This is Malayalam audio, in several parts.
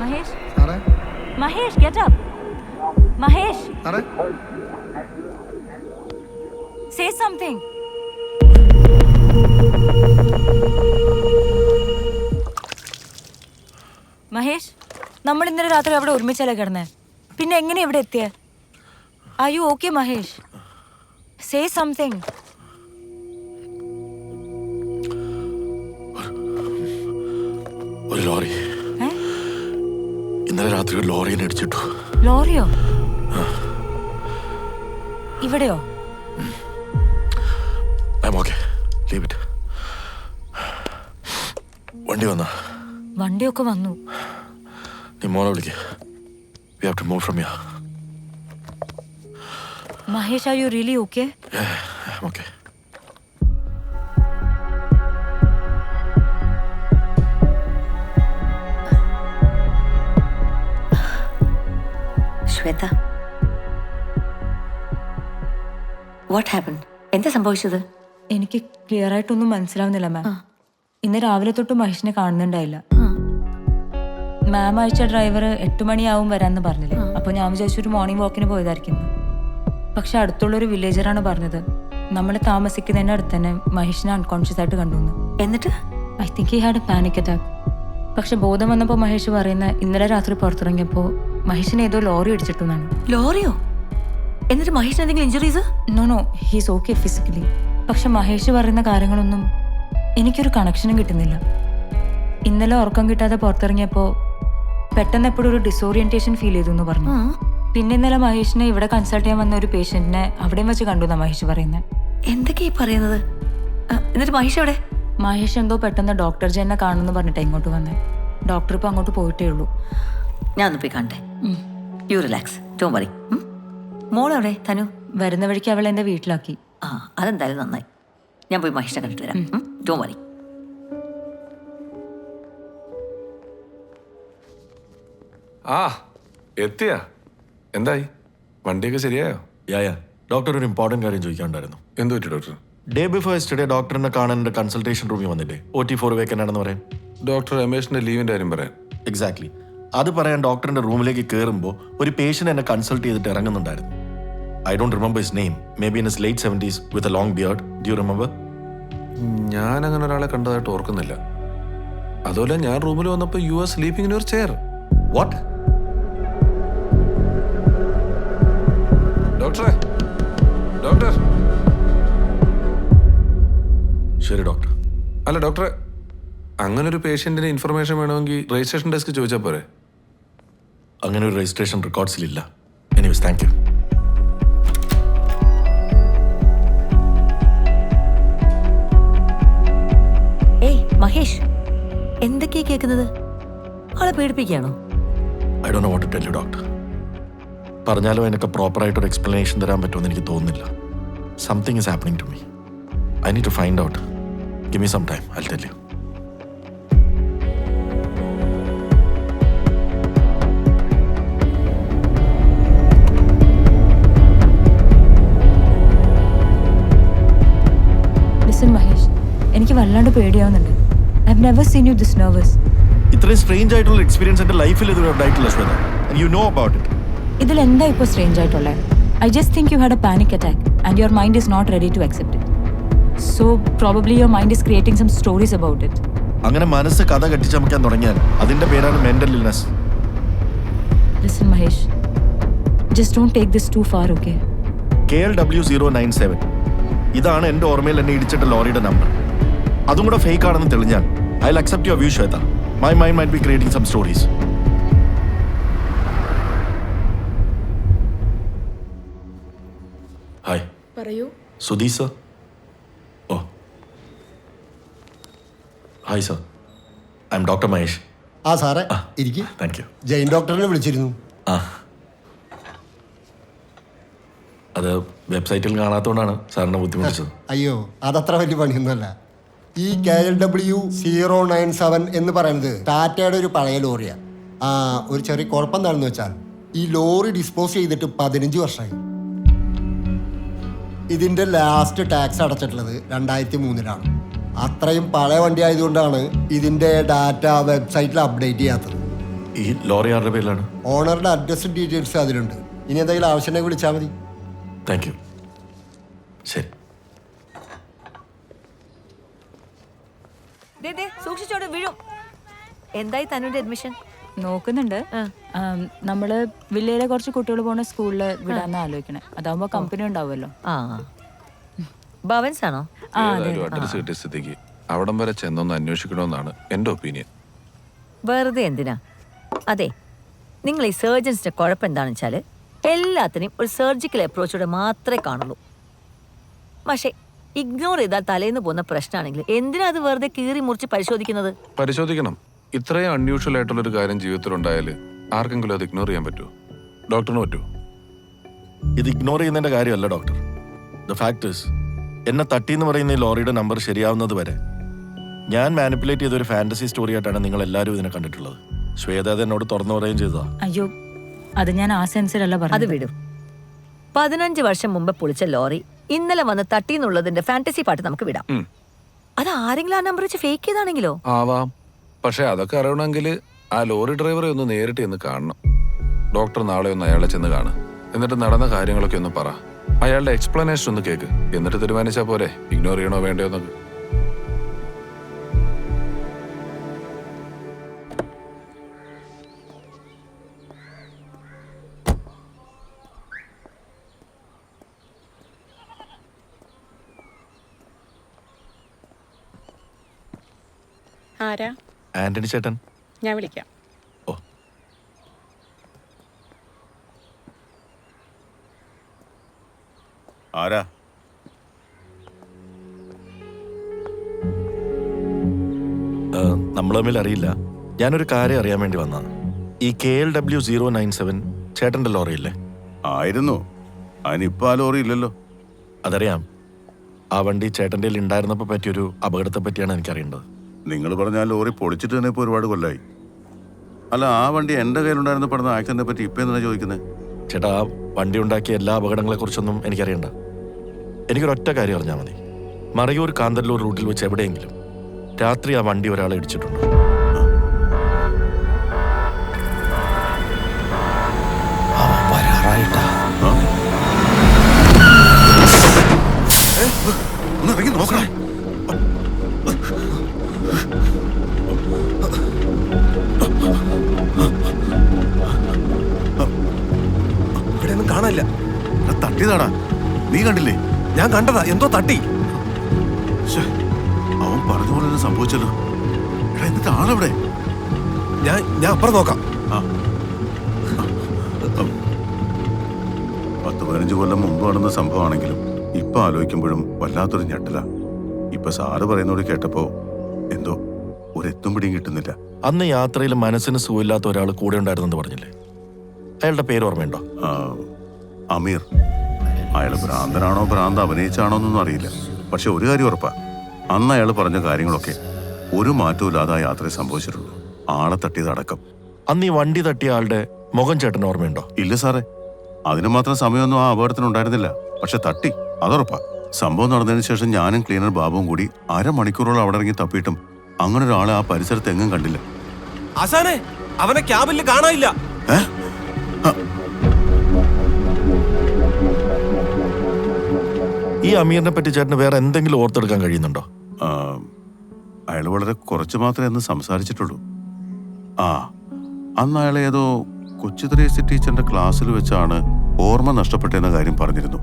Mahesh? Mahesh, get up. Mahesh. Say something. Mahesh, നമ്മൾ ഇന്നലെ രാത്രി അവിടെ ഒരുമിച്ചല്ലേ കിടന്നേ? പിന്നെ എങ്ങനെ ഇവിടെ എത്തിയേ? Are you okay, Mahesh? Say something. ഒരു ലോറി ഇന്നലെ രാത്രി ഒരു ലോറിയെ ഇടിച്ചിട്ടു. ലോറിയോ? ഇവിടെയോ? I'm okay. Leave it. വണ്ടി വന്നാ? വണ്ടിയൊക്കെ വന്നു. നീ മോനെ വിളിക്ക്. We have to move from here. Mahesh, are you really okay? Yeah, I'm okay. Shweta, what happened? എന്താ സംഭവിച്ചത്? എനിക്ക് ക്ലിയർ ആയിട്ടൊന്നും മനസ്സിലാവുന്നില്ല മാം. ഇന്ന് രാവിലെ തൊട്ട് മഹേഷിനെ കാണുന്നുണ്ടായില്ല. മാം അയച്ച ഡ്രൈവർ 8 മണിയാവും വരാന്ന് പറഞ്ഞില്ലേ? അപ്പൊ ഞാൻ വിചാരിച്ചൊരു മോർണിംഗ് വാക്കിന് പോയതായിരിക്കും. പക്ഷെ അടുത്തുള്ളൊരു വില്ലേജറാണ് പറഞ്ഞത് നമ്മൾ താമസിക്കുന്നതിന്റെ അടുത്ത് തന്നെ മഹേഷിനെ അൺകോൺഷ്യസ് ആയിട്ട് കണ്ടു. എന്നിട്ട് I think he had a panic attack. പക്ഷെ ബോധം വന്നപ്പോൾ മഹേഷ് പറയുന്ന ഇന്നലെ രാത്രി പുറത്തിറങ്ങിയപ്പോൾ മഹേഷിനെ ഏതോ ലോറി ഇടിച്ചിട്ടുന്നാണ്. ലോറിയോ? എന്നിട്ട് മഹേഷിന് എന്തെങ്കിലും injuries? No he's okay physically. പക്ഷെ മഹേഷ് പറയുന്ന കാര്യങ്ങളൊന്നും എനിക്കൊരു കണക്ഷനും കിട്ടുന്നില്ല. ഇന്നലെ ഉറക്കം കിട്ടാതെ പുറത്തിറങ്ങിയപ്പോൾ പെട്ടെന്ന് എപ്പോഴും ഒരു ഡിസോറിയന്റേഷൻ ഫീൽ ചെയ്തു എന്ന് പറഞ്ഞു. പിന്നെ ഇന്നലെ മഹേഷിനെ ഇവിടെ കൺസൾട്ട് ചെയ്യാൻ വന്ന ഒരു പേഷ്യന്റിനെ അവിടെയും വെച്ച് കണ്ടു എന്നാ മഹേഷ് പറയുന്നത്. എന്തൊക്കെയാ പറയുന്നത്? എന്നിട്ട് മഹേഷ് എവിടെ? മഹേഷ് എന്തോ പെട്ടെന്ന് ഡോക്ടർ ജെന്നെ കാണുമെന്ന് പറഞ്ഞിട്ട് ഇങ്ങോട്ട് വന്നേ. ഡോക്ടർ ഇപ്പൊ അങ്ങോട്ട് പോയിട്ടേ ഉള്ളൂ. ഞാൻ ഒന്ന് പോയി കാണട്ടെ. You relax, don't worry. മോളെവിടെ തനു? വരുന്ന വഴിക്ക് അവൾ എന്റെ വീട്ടിലാക്കി. ആ, അതെന്തായാലും നന്നായി. ഞാൻ പോയി മഹേഷിനെ കണ്ടിട്ട് വരാം. Don't worry. ആ എത്തിയാ? എന്തായി? വണ്ടിയൊക്കെ ശരിയായോ? യാ ഡോക്ടർ ഒരു ഇമ്പോർട്ടൻറ്റ് കാര്യം ചോദിക്കാനുണ്ടായിരുന്നു. എന്ത് പറ്റി ഡോക്ടർ? ഡേ ബിഫോർ യെസ്റ്റർഡേ ഡോക്ടറിനെ കാണാൻ എൻ്റെ കൺസൾട്ടേഷൻ റൂമിൽ വന്നില്ലേ? OT4 വേക്കൻ്റ് ആണെന്ന് പറയാൻ. ഡോക്ടർ രമേഷിന്റെ ലീവിന്റെ കാര്യം പറയാൻ. എക്സാക്ട്ലി. അത് പറയാൻ ഡോക്ടറിന്റെ റൂമിലേക്ക് കയറുമ്പോൾ ഒരു പേഷ്യൻ്റ് എന്നെ കൺസൾട്ട് ചെയ്തിട്ട് ഇറങ്ങുന്നുണ്ടായിരുന്നു. I don't remember his name. May be in his late 70s with a long beard. Do you remember? ഞാൻ അങ്ങനെ ഒരാളെ കണ്ടതായിട്ട് ഓർക്കുന്നില്ല. അതുപോലെ ഞാൻ റൂമിൽ വന്നപ്പോൾ you are sleeping in your chair. What? ഡോക്ടറെ, ഡോക്ടർ. ശരി ഡോക്ടർ. അല്ല ഡോക്ടറെ, അങ്ങനെ ഒരു പേഷ്യന്റിന് ഇൻഫർമേഷൻ വേണമെങ്കിൽ രജിസ്ട്രേഷൻ ഡെസ്ക് ചോദിച്ചാൽ പോരെ? അങ്ങനെ ഒരു രജിസ്ട്രേഷൻ റെക്കോർഡ്സിലില്ല. Anyways, thank you. ഏയ് മഹേഷ്, എന്തൊക്കെയാ കേൾക്കുന്നത്? ആളെ പേടിപ്പിക്കുകയാണോ? I don't no what to tell you doctor. പറഞ്ഞാലോ എനിക്ക് പ്രോപ്പറായിട്ടൊരു എക്സ്പ്ലനേഷൻ തരാൻ പറ്റുമെന്ന് എനിക്ക് തോന്നുന്നില്ല. Something is happening to me. I need to find out. Give me some time, I will tell you. Listen Mahesh, എനിക്ക് വല്ലാണ്ട് പേടിയാവുന്നുണ്ട്. I have never seen you this nervous. ഇത്രയും സ്ട്രേഞ്ച് ആയിട്ടുള്ള എക്സ്പീരിയൻസ് എൻ്റെ ലൈഫിൽ ഇതുവരെ ഉണ്ടായിട്ടില്ല Shweta. And you know about it. ഇതിൽ എന്താ ഇപ്പോൾ സ്ട്രേഞ്ച് ആയിട്ടുള്ളത്? I just think you had a panic attack and your mind is not ready to accept it. So probably your mind is creating some stories about it. അങ്ങനെ മനസ്സ് കഥ കെട്ടിച്ചമക്കാൻ തുടങ്ങിയാൽ അതിന്റെ പേരാണ് mental illness. Listen Mahesh, just don't take this too far, okay? KLW 097 ഇതാണ് എൻ്റെ ഓർമ്മയിൽ എന്നെ ഇടിച്ചിട്ട ലോറിയുടെ നമ്പർ. അതും കൂടെ ഫേക്ക് ആണെന്ന് തെളിഞ്ഞാൽ I will accept your view Shweta. My mind might be creating some stories. Hi. പറയൂ. Sudhi sir. Oh hi sir, I am doctor Mahesh. ആ സാറേ ഇരിക്കും. Thank you. ജെയിൻ ഡോക്ടറിനെ വിളിച്ചിരുന്നു. ആ, അത് വെബ്സൈറ്റിൽ കാണാത്തതുകൊണ്ടാണ് സാറിനെ ബുദ്ധിമുട്ടിച്ചത്. അയ്യോ, അതത്ര വലിയ പണിയൊന്നുമല്ല. ഈ KLW 097 എന്ന് പറയുന്നത് ടാറ്റയുടെ ഒരു പഴയ ലോറിയാണ്. ഒരു ചെറിയ കുഴപ്പം എന്താണെന്ന് വെച്ചാൽ ഈ ലോറി ഡിസ്പോസ് ചെയ്തിട്ട് 15 വർഷമായി. ഇതിൻ്റെ ലാസ്റ്റ് ടാക്സ് അടച്ചിട്ടുള്ളത് 2003-ലാണ്. അത്രയും പഴയ വണ്ടി ആയതുകൊണ്ടാണ് ഇതിൻ്റെ ഡാറ്റ വെബ്സൈറ്റിൽ അപ്ഡേറ്റ് ചെയ്യാത്തത്. ഈ ലോറി ആരുടെ പേരിലാണ്? ഓണറുടെ അഡ്രസ്സും ഡീറ്റെയിൽസ് അതിലുണ്ട്. ഇനി എന്തെങ്കിലും ആവശ്യമുണ്ടെങ്കിൽ വിളിച്ചാൽ മതി. Thank you. ശരി. സൂക്ഷിച്ചോടെ വീഴും. എന്തായി തനുവിന്റെ അഡ്മിഷൻ? നോക്കുന്നുണ്ട്. നമ്മള് വില്ലയിലെ കുറച്ച് കുട്ടികൾ പോണ സ്കൂളിൽ വിടാന്ന് ആലോചിക്കണേ. അതാവുമ്പോ കമ്പനി ഉണ്ടാവുമല്ലോ. ആ ഭവൻസ് ആണോ? ഏതായാലും അഡ്രസ് കിട്ടിയ സ്ഥിതിക്ക് അവിടം വരെ ചെന്നൊന്ന് അന്വേഷിക്കണമെന്നാണ് എൻ്റെ ഒപ്പീനിയൻ. വെറുതെ എന്തിനാ? അതെ, നിങ്ങൾ ഈ സർജൻസിന്റെ കുഴപ്പം എന്താണെന്ന് വെച്ചാൽ എല്ലാത്തിനെയും ഒരു സർജിക്കൽ അപ്രോച്ചോടെ മാത്രമേ കാണുള്ളൂ. പക്ഷേ ഇഗ്നോർ ചെയ്താൽ തലേന്ന് പോകുന്ന പ്രശ്നമാണെങ്കിൽ എന്തിനാ അത് വെറുതെ കീറി മുറിച്ച് പരിശോധിക്കുന്നത്? പരിശോധിക്കണം. ഇത്രയും അൺയൂഷ്വൽ ആയിട്ടുള്ളൊരു കാര്യം ജീവിതത്തിലുണ്ടായാൽ ആർക്കെങ്കിലും അത് ഇഗ്നോർ ചെയ്യാൻ പറ്റുമോ? ഡോക്ടറിന് പറ്റുമോ? ഇത് ഇഗ്നോർ ചെയ്യുന്നതിന്റെ കാര്യമല്ല ഡോക്ടർ. ദ ഫാക്ട് ഇസ്, എന്നെ തട്ടിയെന്ന് പറയുന്ന ഈ ലോറിയുടെ നമ്പർ ശരിയാവുന്നത് വരെ ഞാൻ മാനിപ്പുലേറ്റ് ചെയ്ത ഒരു ഫാന്റസി സ്റ്റോറി ആയിട്ടാണ് നിങ്ങൾ എല്ലാവരും ഇതിനെ കണ്ടിട്ടുള്ളത്. ശ്വേത അത് എന്നോട് തുറന്നു പറയുകയും ചെയ്തതാ. അയ്യോ, അത് ഞാൻ ആ സെൻസിലല്ല അത് പറഞ്ഞത്. വിടും. 15 വർഷം മുമ്പ് പൊളിച്ച ലോറി ഇന്നലെ വന്ന് തട്ടിന്നുള്ളതിന്റെ ഫാന്റസി പാട്ട് നമുക്ക് വിടാം. അത് ആരെങ്കിലും ആ നമ്പർ വെച്ച് ഫേക്ക് ചെയ്താണെങ്കിലോ? ആവാം. പക്ഷെ അതൊക്കെ അറിയണമെങ്കിൽ ആ ലോറി ഡ്രൈവറെ ഒന്ന് നേരിട്ട് ഒന്ന് കാണണം. ഡോക്ടർ നാളെ ഒന്ന് അയാളെ ചെന്ന് കാണും. എന്നിട്ട് നടന്ന കാര്യങ്ങളൊക്കെ ഒന്ന് പറ. അയാളുടെ എക്സ്പ്ലനേഷൻ ഒന്ന് കേക്ക്. എന്നിട്ട് തീരുമാനിച്ചാൽ പോരെ ഇഗ്നോർ ചെയ്യണോ വേണ്ടയോ എന്നൊക്കെ. ആരാ? ആന്റണി ചേട്ടൻ. ഞാൻ വിളിക്കാം. ഓ, ആരാ? നമ്മൾ തമ്മിൽ അറിയില്ല. ഞാനൊരു കാര്യം അറിയാൻ വേണ്ടി വന്നതാണ്. ഈ KLW 097 ചേട്ടന്റെ ലോറിയില്ലേ? ആയിരുന്നു. അതിനിപ്പോ ആ ലോറി ഇല്ലല്ലോ. അതറിയാം. ആ വണ്ടി ചേട്ടൻ്റെ ഉണ്ടായിരുന്നപ്പോൾ പറ്റിയൊരു അപകടത്തെ പറ്റിയാണ് എനിക്കറിയേണ്ടത്. നിങ്ങൾ പറഞ്ഞ ആ ലോറി പൊളിച്ചിട്ട് തന്നെ ഇപ്പോൾ ഒരുപാട് കൊല്ലായി. അല്ല, ആ വണ്ടി എൻ്റെ കയ്യിലുണ്ടായിരുന്ന പെടുന്ന ആക്സിഡന്റിനെ പറ്റി ഇപ്പം എന്തിനാ ചോദിക്കുന്നത്? ചേട്ടാ, ആ വണ്ടി ഉണ്ടാക്കിയ എല്ലാ അപകടങ്ങളെക്കുറിച്ചൊന്നും എനിക്കറിയണ്ട. എനിക്കൊരൊറ്റ കാര്യം അറിഞ്ഞാൽ മതി. മറയൂർ കാന്തല്ലൂർ റൂട്ടിൽ വെച്ച് എവിടെയെങ്കിലും രാത്രി ആ വണ്ടി ഒരാളെ ഇടിച്ചിട്ടുണ്ടോ? ഒന്ന് ഇറങ്ങി നോക്കണേ. ഇവിടെയൊന്നും കാണാനില്ല. തട്ടിയതാടാ. നീ കണ്ടില്ലേ? ഞാൻ കണ്ടതാ, എന്തോ തട്ടി. അവൻ പറഞ്ഞ പോലെ തന്നെ സംഭവിച്ചല്ലോ. എടാ, എന്നിട്ട് ആളെവിടെ? ഞാൻ അപ്പുറം നോക്കാം. 10-15 കൊല്ലം മുമ്പ് നടന്ന സംഭവമാണെങ്കിലും ഇപ്പൊ ആലോചിക്കുമ്പോഴും വല്ലാത്തൊരു ഞെട്ടല. ഇപ്പൊ സാറ് പറയുന്നോട് കേട്ടപ്പോ എന്തോ ഒരെത്തും പിടിയും കിട്ടുന്നില്ല. അന്ന് യാത്രയിൽ മനസ്സിന് സുഖമില്ലാത്ത ഒരാൾ കൂടെ ഉണ്ടായിരുന്നെന്ന് പറഞ്ഞില്ലേ? അയാളുടെ പേര് ഓർമ്മയുണ്ടോ? അമീർ. അയാൾ ഭ്രാന്തനാണോ ഭ്രാന്ത് അഭിനയിച്ചാണോ എന്നൊന്നും അറിയില്ല. പക്ഷെ ഒരു കാര്യം ഉറപ്പാ, അന്ന് അയാൾ പറഞ്ഞ കാര്യങ്ങളൊക്കെ ഒരു മാറ്റവും ഇല്ലാതെ ആ യാത്രയിൽ സംഭവിച്ചിട്ടുള്ളൂ. ആളെ തട്ടിയതടക്കം. അന്ന് ഈ വണ്ടി തട്ടിയ ആളുടെ മുഖം ചേട്ടന് ഓർമ്മയുണ്ടോ? ഇല്ല സാറേ, അതിന് മാത്രം സമയമൊന്നും ആ അപകടത്തിനുണ്ടായിരുന്നില്ല. പക്ഷെ തട്ടി, അതുറപ്പാ. സംഭവം നടന്നതിന് ശേഷം ഞാനും ക്ലീനർ ബാബുവും കൂടി അരമണിക്കൂറോളം അവിടെ ഇറങ്ങി തപ്പിയിട്ടും അങ്ങനെ ഒരാളെ ആ പരിസരത്ത് എങ്ങും കണ്ടില്ല. ആശാനെ, അവനെ ക്യാബിൽ കാണാനില്ല. ഈ അമീറിനെ പറ്റി ചേട്ടന് വേറെ എന്തെങ്കിലും ഓർത്തെടുക്കാൻ കഴിയുന്നുണ്ടോ? അയാൾ വളരെ കുറച്ച് മാത്രമേ അന്ന് സംസാരിച്ചിട്ടുള്ളൂ. അന്ന് അയാൾ ഏതോ കൊച്ചു ത്രേസ്യ ടീച്ചറിന്റെ ക്ലാസ്സിൽ വെച്ചാണ് ഓർമ്മ നഷ്ടപ്പെട്ടെന്ന കാര്യം പറഞ്ഞിരുന്നു.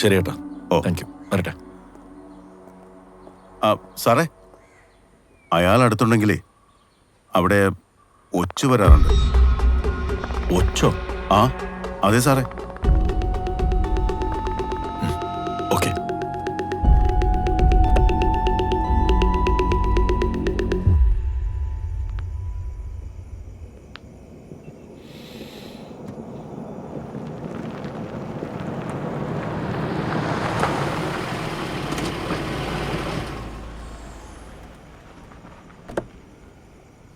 ശരി ഏട്ടാ. ഓ, താങ്ക് യു. വരട്ടെ. സാറേ, അയാൾ അടുത്തുണ്ടെങ്കിലേ അവിടെ ഒച്ചു വരാറുണ്ട്. ഒച്ചോ? അതെ സാറേ. ഓക്കെ.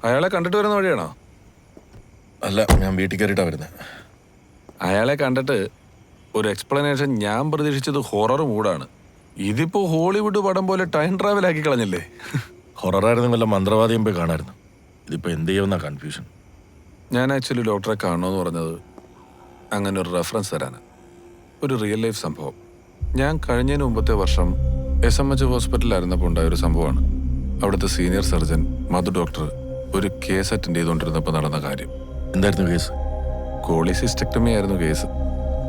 അയാളെ കണ്ടിട്ട് വരുന്ന വഴിയാണോ? അല്ല, ഞാൻ വീട്ടിൽ കയറിയിട്ടാണ് വരുന്നത്. അയാളെ കണ്ടിട്ട് ഒരു എക്സ്പ്ലനേഷൻ ഞാൻ പ്രതീക്ഷിച്ചത് ഹൊറർ മൂഡാണ്. ഇതിപ്പോ ഹോളിവുഡ് പടം പോലെ ടൈം ട്രാവൽ ആക്കി കളഞ്ഞില്ലേ? ഹൊററായിരുന്നു വല്ല മന്ത്രവാദിയും പോയി കാണായിരുന്നു. ഇതിപ്പോൾ എന്ത് ചെയ്യുമെന്ന കൺഫ്യൂഷൻ. ഞാൻ ആക്ച്വലി ഡോക്ടറെ കാണണമെന്ന് പറഞ്ഞത് അങ്ങനെ ഒരു റെഫറൻസ് തരാനാണ്. ഒരു റിയൽ ലൈഫ് സംഭവം. ഞാൻ കഴിഞ്ഞതിന് മുമ്പത്തെ വർഷം SMH ഹോസ്പിറ്റലിലായിരുന്നപ്പോൾ ഉണ്ടായൊരു സംഭവമാണ്. അവിടുത്തെ സീനിയർ സർജൻ മധു ഡോക്ടർ ഒരു കേസ് അറ്റൻഡ് ചെയ്തുകൊണ്ടിരുന്നപ്പോൾ നടന്ന കാര്യം. എന്തായിരുന്നു കേസ്? കോളിസിസ്റ്റക്ടമി ആയിരുന്നു കേസ്.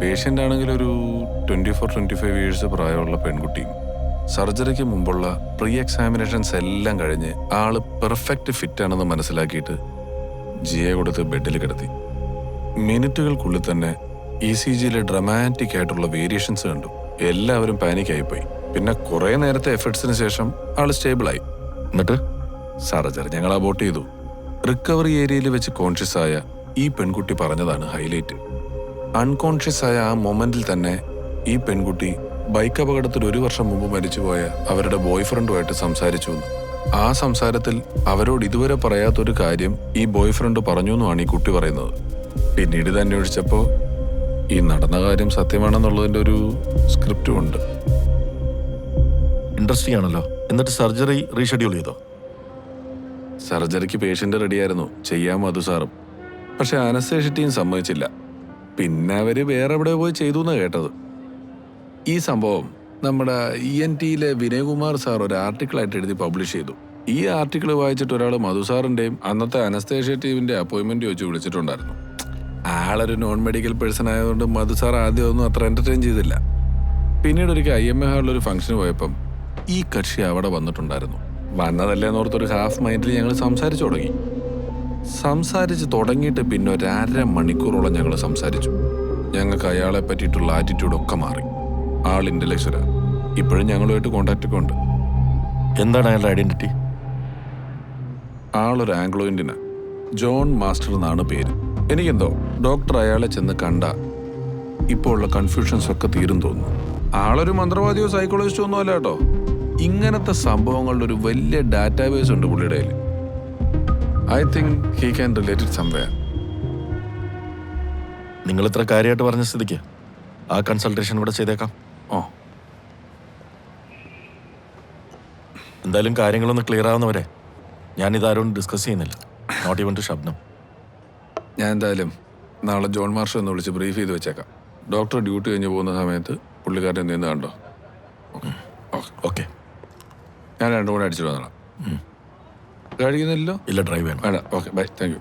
പേഷ്യൻ്റ് ആണെങ്കിൽ ഒരു 24-25 ഇയേഴ്സ് പ്രായമുള്ള പെൺകുട്ടിയും. സർജറിക്ക് മുമ്പുള്ള പ്രീ എക്സാമിനേഷൻസ് എല്ലാം കഴിഞ്ഞ് ആള് പെർഫെക്റ്റ് ഫിറ്റ് ആണെന്ന് മനസ്സിലാക്കിയിട്ട് ജിയെ കൊടുത്ത് ബെഡിൽ കിടത്തി. മിനിറ്റുകൾക്കുള്ളിൽ തന്നെ ECGയിലെ ഡ്രമാറ്റിക് ആയിട്ടുള്ള വേരിയേഷൻസ് കണ്ടു. എല്ലാവരും പാനിക്കായിപ്പോയി. പിന്നെ കുറേ നേരത്തെ എഫേർട്സിന് ശേഷം ആള് സ്റ്റേബിളായി. എന്നിട്ട് സർജറി ഞങ്ങൾ അബോർട്ട് ചെയ്തു. റിക്കവറി ഏരിയയിൽ വെച്ച് കോൺഷ്യസ് ആയ ഈ പെൺകുട്ടി പറഞ്ഞതാണ് ഹൈലൈറ്റ്. അൺകോൺഷ്യസ് ആയ ആ മൊമെന്റിൽ തന്നെ ഈ പെൺകുട്ടി ബൈക്ക് അപകടത്തിൽ 1 വർഷം മുമ്പ് മരിച്ചുപോയ അവരുടെ ബോയ് ഫ്രണ്ടുമായിട്ട് സംസാരിച്ചു. ആ സംസാരത്തിൽ അവരോട് ഇതുവരെ പറയാത്തൊരു കാര്യം ഈ ബോയ് ഫ്രണ്ട് പറഞ്ഞു എന്നാണ് ഈ കുട്ടി പറയുന്നത്. പിന്നീട് ഇത് അന്വേഷിച്ചപ്പോൾ ഈ നടന്ന കാര്യം സത്യമാണെന്നുള്ളതിൻ്റെ ഒരു സ്ക്രിപ്റ്റും ഉണ്ട്. ഇൻട്രസ്റ്റിംഗ് ആണല്ലോ. എന്നിട്ട് സർജറി റീഷെഡ്യൂൾ ചെയ്തോ? സർജറിക്ക് പേഷ്യൻ്റ് റെഡിയായിരുന്നു, ചെയ്യാൻ മധു സാറും. പക്ഷെ അനസ്തേഷ്യ ടീം സമ്മതിച്ചില്ല. പിന്നെ അവര് വേറെ എവിടെ പോയി ചെയ്തു എന്നാണ് കേട്ടത്. ഈ സംഭവം നമ്മുടെ ENTയിലെ വിനയകുമാർ സാർ ഒരു ആർട്ടിക്കിളായിട്ട് എഴുതി പബ്ലിഷ് ചെയ്തു. ഈ ആർട്ടിക്കിൾ വായിച്ചിട്ട് ഒരാൾ മധു സാറിൻ്റെയും അന്നത്തെ അനസ്തേഷ്യ ടീമിൻ്റെ അപ്പോയിൻമെൻറ്റ് വെച്ച് വിളിച്ചിട്ടുണ്ടായിരുന്നു. ആളൊരു നോൺ മെഡിക്കൽ പേഴ്സൺ ആയതുകൊണ്ട് മധു സാർ ആദ്യം ഒന്നും അത്ര എൻ്റർടൈൻ ചെയ്തില്ല. പിന്നീട് ഒരിക്കൽ IMA ഹാളിലൊരു ഫംഗ്ഷന് പോയപ്പം ഈ കക്ഷി അവിടെ വന്നിട്ടുണ്ടായിരുന്നു. വന്നതല്ലേന്നോർത്തൊരു ഹാഫ് മൈൻഡിൽ ഞങ്ങൾ സംസാരിച്ചു തുടങ്ങി. സംസാരിച്ച് തുടങ്ങിയിട്ട് പിന്നെ ഒരു 1.5 മണിക്കൂറോളം ഞങ്ങൾ സംസാരിച്ചു. ഞങ്ങൾക്ക് അയാളെ പറ്റിയിട്ടുള്ള ആറ്റിറ്റ്യൂഡൊക്കെ മാറി. ആൾ ഇന്റലക്ച്വലാണ്. ഇപ്പോഴും ഞങ്ങളുമായിട്ട് കോണ്ടാക്റ്റൊക്കെ ഉണ്ട്. എന്താണ് അയാളുടെ ഐഡന്റിറ്റി? ആളൊരു ആംഗ്ലോ ഇന്ത്യനാണ്. ജോൺ മാസ്റ്റർ എന്നാണ് പേര്. എനിക്കെന്തോ ഡോക്ടർ അയാളെ ചെന്ന് കണ്ട ഇപ്പോൾ ഉള്ള കൺഫ്യൂഷൻസ് ഒക്കെ തീരും തോന്നുന്നു. ആളൊരു മന്ത്രവാദിയോ സൈക്കോളജിസ്റ്റോ ഒന്നും അല്ല കേട്ടോ. ഇങ്ങനത്തെ സംഭവങ്ങളുടെ ഒരു വലിയ ഡാറ്റാബേസ് ഉണ്ട് പുള്ളിയുടെ കയ്യിൽ. I think he can relate it somewhere. നിങ്ങൾ ഇത്ര കാര്യമായിട്ട് പറഞ്ഞ സ്ഥിതിക്ക് ആ കൺസൾട്ടേഷൻ ഇവിടെ ചെയ്തേക്കാം. ഓ, എന്തായാലും കാര്യങ്ങളൊന്ന് ക്ലിയർ ആവുന്നവരെ ഞാനിതാരോടും ഡിസ്കസ് ചെയ്യുന്നില്ല. Not even to Shabnam. ഞാൻ എന്തായാലും നാളെ ജോൺ മാർഷൽ ഒന്ന് വിളിച്ച് ബ്രീഫ് ചെയ്ത് വെച്ചേക്കാം. ഡോക്ടർ ഡ്യൂട്ടി കഴിഞ്ഞ് പോകുന്ന സമയത്ത് പുള്ളിക്കാരൻ എന്തെന്ന് കണ്ടോ? ഓക്കെ. ഞാൻ 2 കൂടെ അടിച്ചിട്ട് വന്നോളാം. കഴിക്കുന്നില്ലല്ലോ? ഇല്ല, ഡ്രൈവ് വേണം. വേണ്ട. Okay, bye. Thank U.